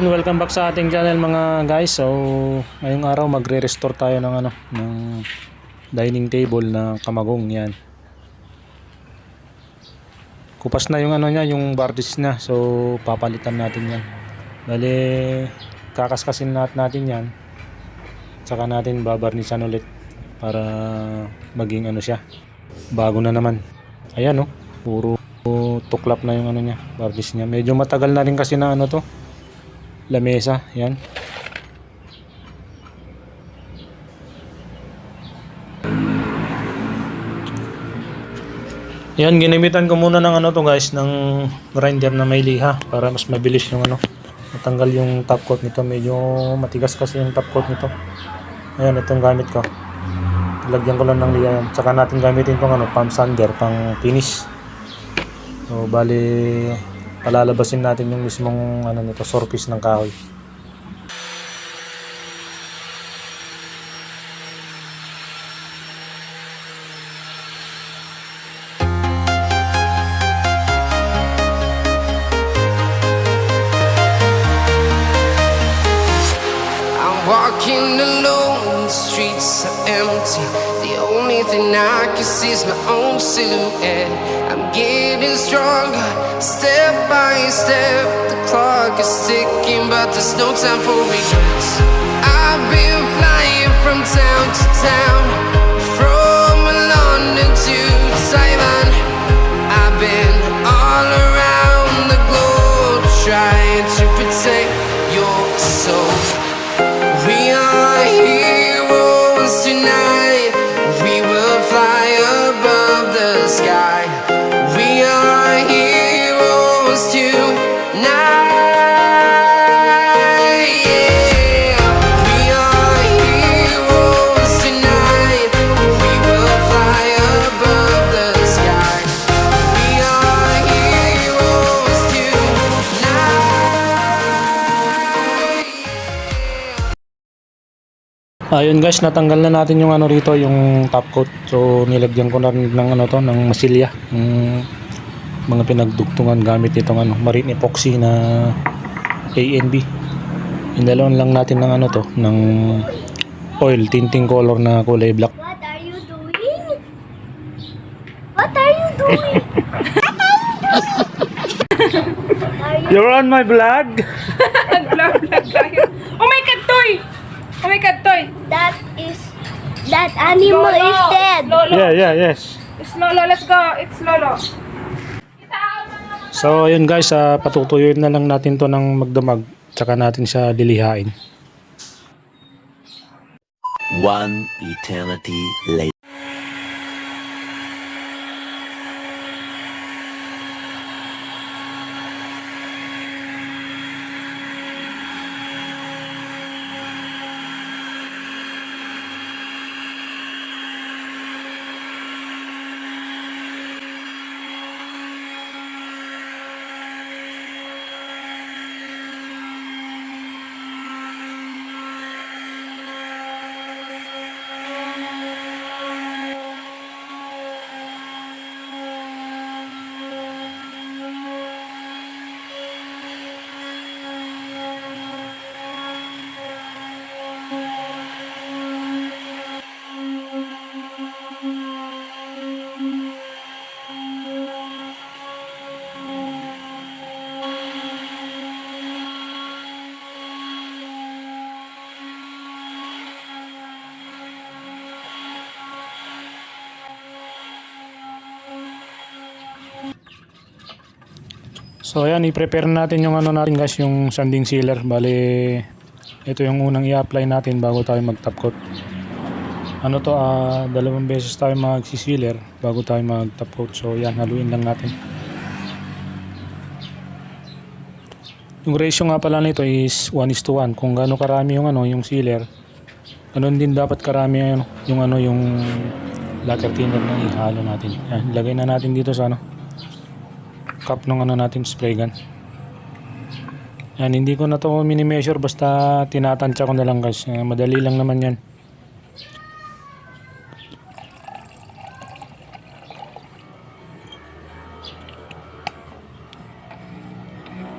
Ayan, welcome back sa ating channel mga guys. So, ngayong araw magre-restore tayo ng ng dining table na kamagong 'yan. Kupas na yung niya, yung varnish niya. So, papalitan natin 'yan. Bale, kakaskasin natin 'yan. Saka natin babarnisan ulit para maging siya. Bago na naman. Ayan puro tuklap na yung niya, varnish niya. Medyo matagal na rin kasi na to. Lamesa, yan. Yan, ginamitan ko muna ng to guys, ng grinder na may liha para mas mabilis yung matanggal yung top coat nito. Medyo matigas kasi yung top coat nito. Ayan, itong gamit ko. Lagyan ko lang ng liha yan. Tsaka natin gamitin tong pump sander pang finish. So, bali palalabasin natin yung mismong nito, surface ng kahoy. Walking alone, the streets are empty. The only thing I can see is my own silhouette. I'm getting stronger, step by step. The clock is ticking, but there's no time for regrets. I've been flying from town to town, from London to Taiwan. I've been all around the globe, trying to protect your soul. We are heroes tonight. We will fly above the sky. We are heroes tonight. Yeah. We are heroes tonight. We will fly above the sky. We are heroes tonight. Ayun guys, natanggal na natin yung rito, yung top coat. So nilagyan ko na rin ng ng masilya, yung mga pinagdugtungan gamit itong marine epoxy na ANB. Indalon lang natin ng ng oil tinting color na kulay black. What are you doing? What are you doing? You're on my vlog. Vlog tayo. Oh my God, Toy! Oh my God, Toy! That animal Lolo. is dead. Lolo. Yes. It's Lolo. Let's go. It's Lolo. So ayun guys, patutuyuin na lang natin to ng magdamag, tsaka natin siya lilihain. One eternity later. So ayan, i-prepare natin yung natin guys, yung sanding sealer. Bali, ito yung unang i-apply natin bago tayo mag-top coat. Dalawang beses tayo mag-sealer bago tayo mag-top coat. So yan, haluin lang natin. Yung ratio nga pala nito is 1:1. Kung gaano karami yung yung sealer, ganun din dapat karami yung lacquer thinner na ihalo natin. Yan, ilagay na natin dito sa cup ng natin spray gun. Yan, hindi ko na to mini-measure, basta tinatansya ko na lang guys. Madali lang naman yan.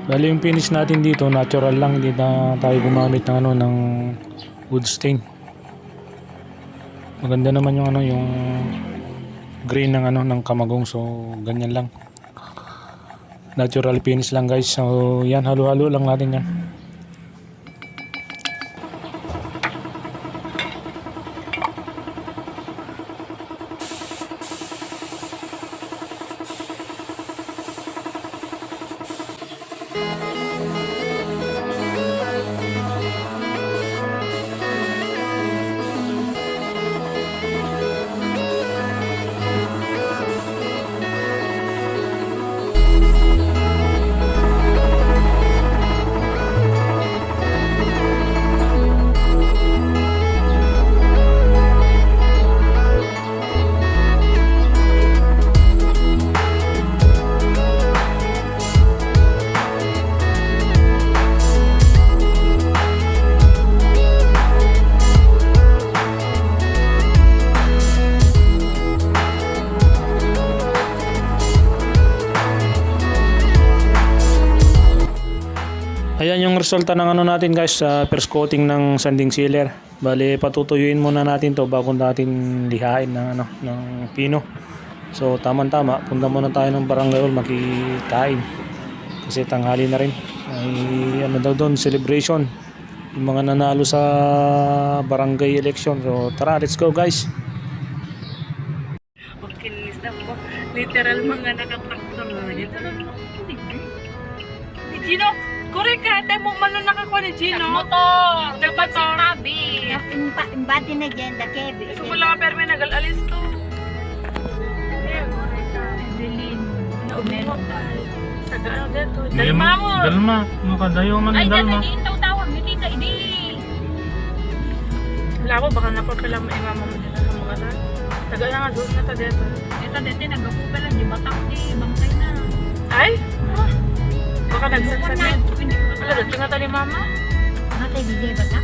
Bali yung finish natin dito, natural lang, hindi na tayo gumamit ng ano ng wood stain. Maganda naman yung ano yung green ng ano ng kamagong, so ganyan lang. Natural finish lang guys. So yan, halo-halo lang natin yan. Ayan yung resulta ng ano natin guys sa first coating ng sanding sealer. Bali patutuyuin muna natin to bago natin lihain ng ano ng pino. So tama-tama, punta muna tayo ng Barangay Hall makikain. Kasi tanghali na rin. Ay ano daw doon, celebration. Yung mga nanalo sa barangay election. So tara, let's go guys. Makinis na po. Literal mga nakatraktor na. Ito na ni Gino, correct ka. Tayo mo man nakakuha ni Gino. Motor. Dapat si Tabi. Imbati na dyan, the Kevin. Gusto mo lang perme nag-alis to. Evelyn. Naunin. Saga ano dito. Dalma mo. Dalma. Mukadayo man Ay, dito din daw tawag. Hindi ka, hindi. Wala ko, baka napapala mo yung mama mo dito sa mga ta. Saga na nga doon na ta dito. Dito, nag-apupa lang. Di batak di, bangkay na. Ay? Baka nagsagsagan. Wala, dito nga ta ni mama. Natay, di batak?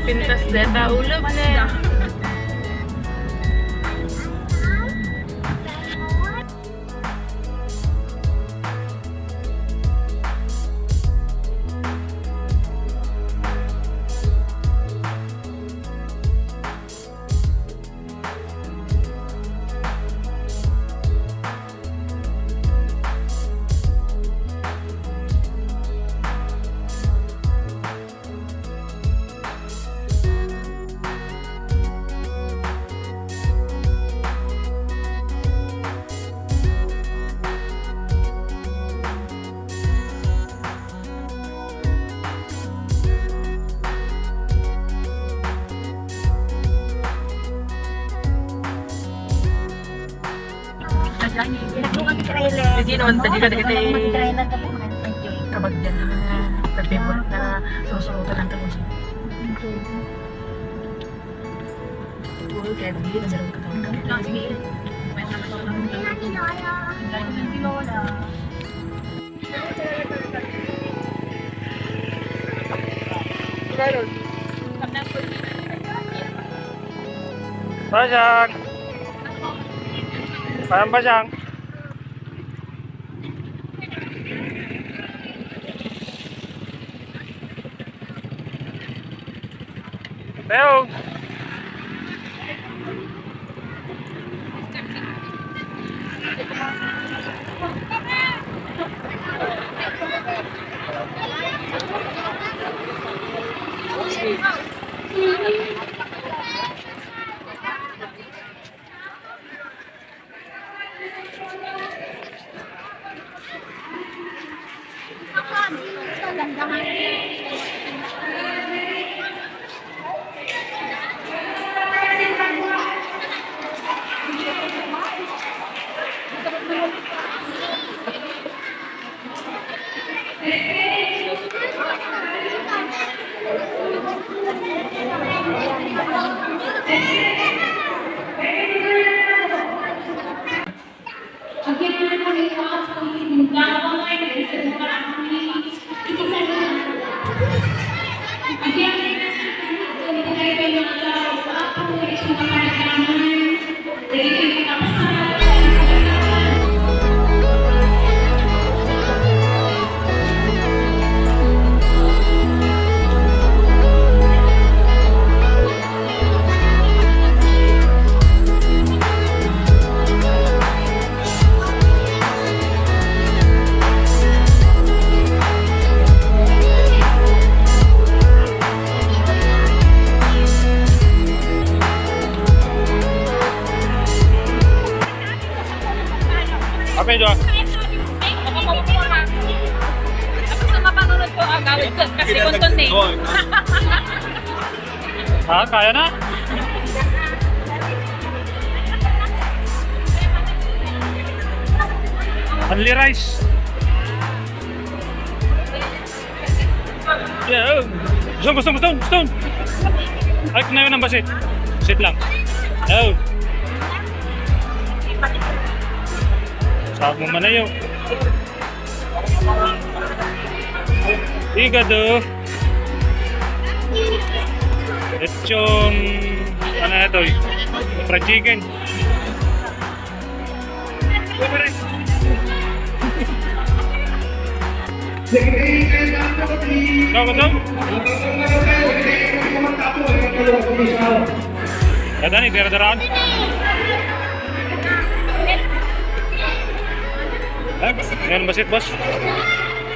Pintas deta ulo na. Hindi naman tadi ka dito kabag dyan na pagpipot na susurutan ng tapos. Puro kaya hindi na sarang katawag. Sige. Pasang. Parang pasang. Pero Again, medyo ah. Tapos na mapanood ko agawin ko kasi konton eh. Ha? Kaya na? Only rice. Yeah. Stone. Ay, na yun ang basit. Sit lang. Oh. Sabi mo manayo. Higado. Lechon. Ano na ito? Fried chicken. Ikaw ba ito? Kada ni, dira-diraan. Yan basit, boss.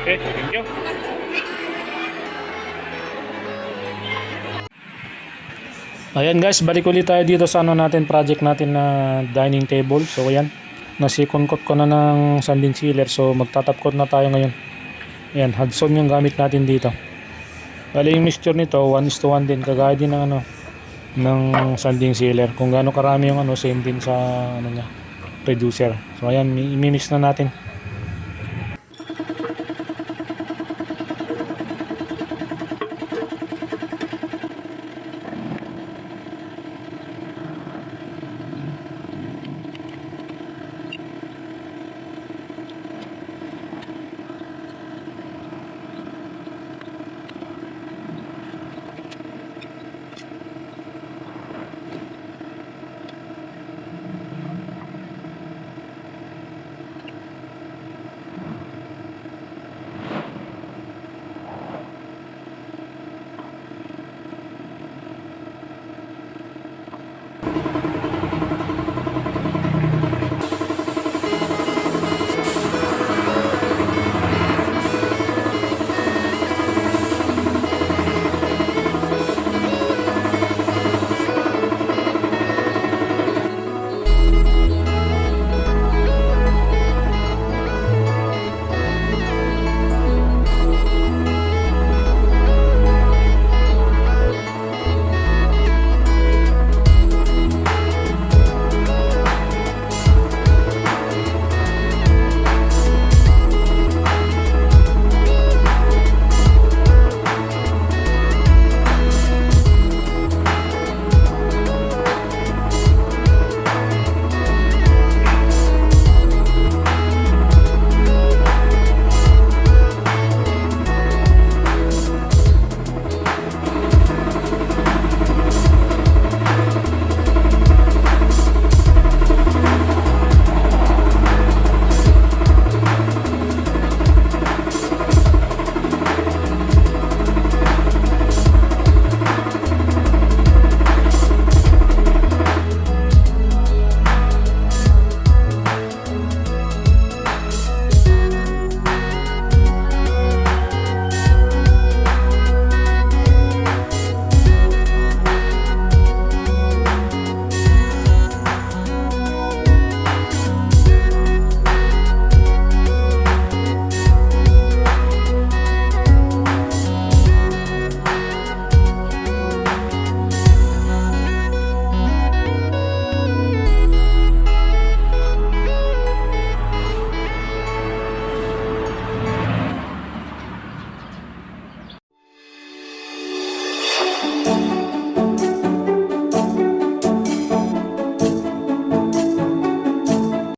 Okay, thank you. Ayan guys, balik ulit tayo dito sa ano natin, project natin na dining table. So ayan, nasikon-kot ko na ng sanding sealer. So magtatapkot na tayo ngayon. Ayan, Hudson yung gamit natin dito. Bali yung mixture nito 1:1 din, kagaya din ng ano ng sanding sealer. Kung gaano karami yung ano, same din sa ano niya, reducer. So ayan, i-mix na natin.